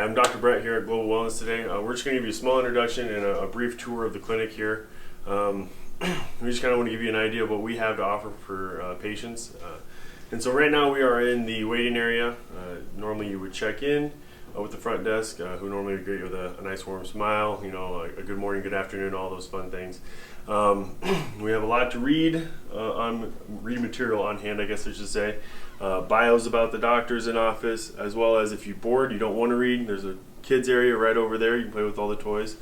I'm Dr. Brett here at Global Wellness today. We're just going to give you a small introduction and a brief tour of the clinic here. We just kind of want to give you an idea of what we have to offer for patients. And so right now we are in the waiting area. Normally you would check in with the front desk, who normally would greet you with a nice warm smile, you know, a good morning, good afternoon, all those fun things. We have a lot to read material on hand, I guess I should say. Bios about the doctors in office, as well as if you're bored, you don't want to read, there's a kids area right over there. You can play with all the toys.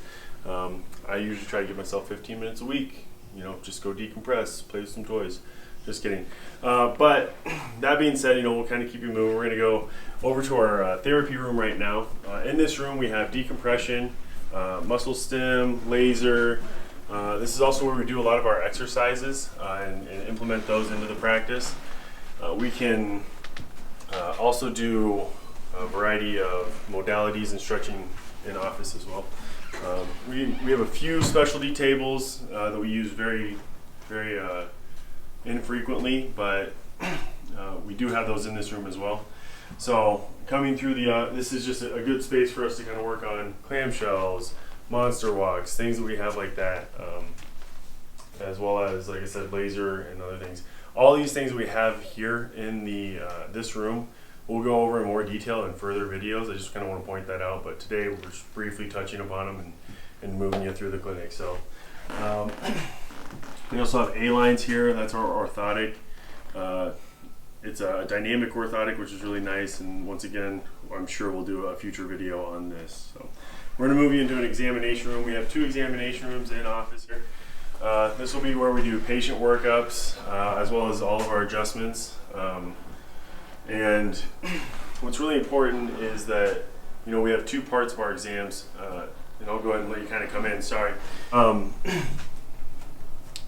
I usually try to give myself 15 minutes a week, you know, just go decompress, play with some toys. Just kidding. But that being said, you know, we'll kind of keep you moving. We're going to go over to our therapy room right now. In this room we have decompression, muscle stim, laser. This is also where we do a lot of our exercises and implement those into the practice. We can also do a variety of modalities and stretching in office as well. We have a few specialty tables that we use very infrequently, but we do have those in this room as well. So coming through this is just a good space for us to kind of work on clamshells, monster walks, things that we have like that, as well as, like I said, laser and other things. All these things we have here in this room, we'll go over in more detail in further videos. I just kind of want to point that out, but today we're just briefly touching upon them and moving you through the clinic. So we also have A-lines here. That's our orthotic. It's a dynamic orthotic, which is really nice, and once again, I'm sure we'll do a future video on this. So we're going to move you into an examination room. We have 2 examination rooms in office here. This will be where we do patient workups, as well as all of our adjustments. And what's really important is that, you know, we have 2 parts of our exams, and I'll go ahead and let you kind of come in, sorry.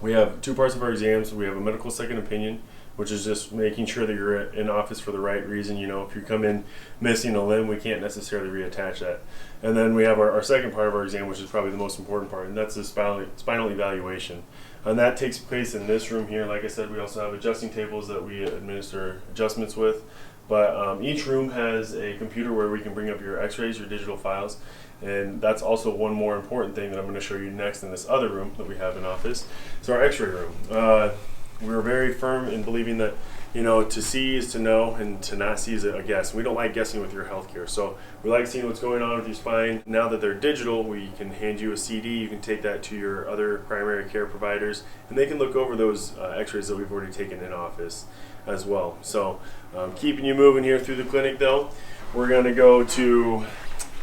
We have 2 parts of our exams. We have a medical second opinion, which is just making sure that you're in office for the right reason. You know, if you come in missing a limb, we can't necessarily reattach that. And then we have our second part of our exam, which is probably the most important part, and that's the spinal evaluation. And that takes place in this room here. Like I said, we also have adjusting tables that we administer adjustments with. But each room has a computer where we can bring up your x-rays, your digital files. And that's also one more important thing that I'm going to show you next in this other room that we have in office. It's our x-ray room. We're very firm in believing that, you know, to see is to know, and to not see is a guess. We don't like guessing with your healthcare. So we like seeing what's going on with your spine. Now that they're digital, we can hand you a CD. You can take that to your other primary care providers, and they can look over those x-rays that we've already taken in office as well. So keeping you moving here through the clinic though, we're going to go to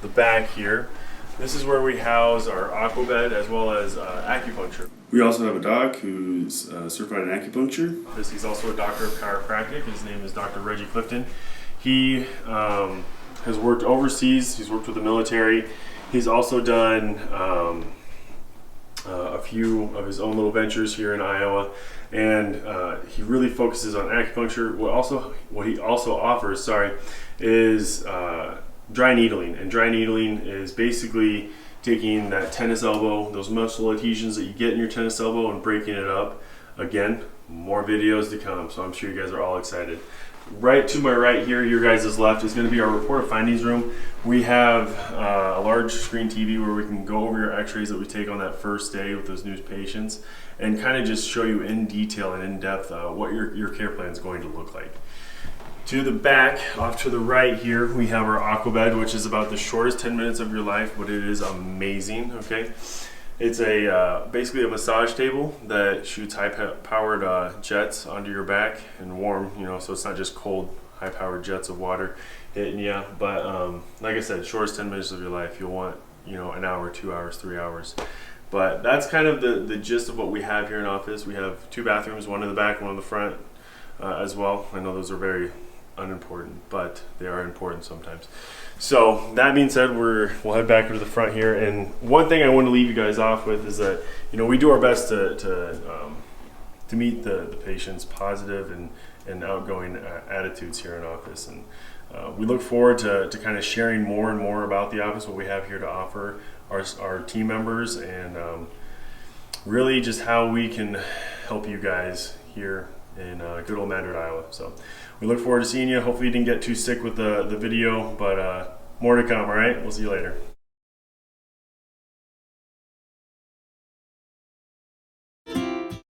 the back here. This is where we house our aqua bed as well as acupuncture. We also have a doc who's certified in acupuncture. He's also a doctor of chiropractic. His name is Dr. Reggie Clifton. He has worked overseas. He's worked with the military. He's also done a few of his own little ventures here in Iowa, and he really focuses on acupuncture. What he also offers, is dry needling. And dry needling is basically taking that tennis elbow, those muscle adhesions that you get in your tennis elbow, and breaking it up. Again, more videos to come, so I'm sure you guys are all excited. Right to my right here, your guys' left, is going to be our report of findings room. We have a large screen TV where we can go over your x-rays that we take on that first day with those new patients and kind of just show you in detail and in depth what your care plan is going to look like. To the back, off to the right here, we have our aqua bed, which is about the shortest 10 minutes of your life, but it is amazing, okay? It's basically a massage table that shoots high-powered jets onto your back and warm, you know, so it's not just cold, high-powered jets of water hitting you. But like I said, shortest 10 minutes of your life, you'll want, you know, an hour, 2 hours, 3 hours. But that's kind of the gist of what we have here in office. We have 2 bathrooms, one in the back, one in the front as well. I know those are very unimportant, but they are important sometimes. So that being said, we'll head back to the front here, and one thing I want to leave you guys off with is that, you know, we do our best to meet the patient's positive and outgoing attitudes here in office, and we look forward to kind of sharing more and more about the office, what we have here to offer our team members, and really just how we can help you guys here in good old Madrid, Iowa. So we look forward to seeing you. Hopefully you didn't get too sick with the video, but More to come, all right? We'll see you later.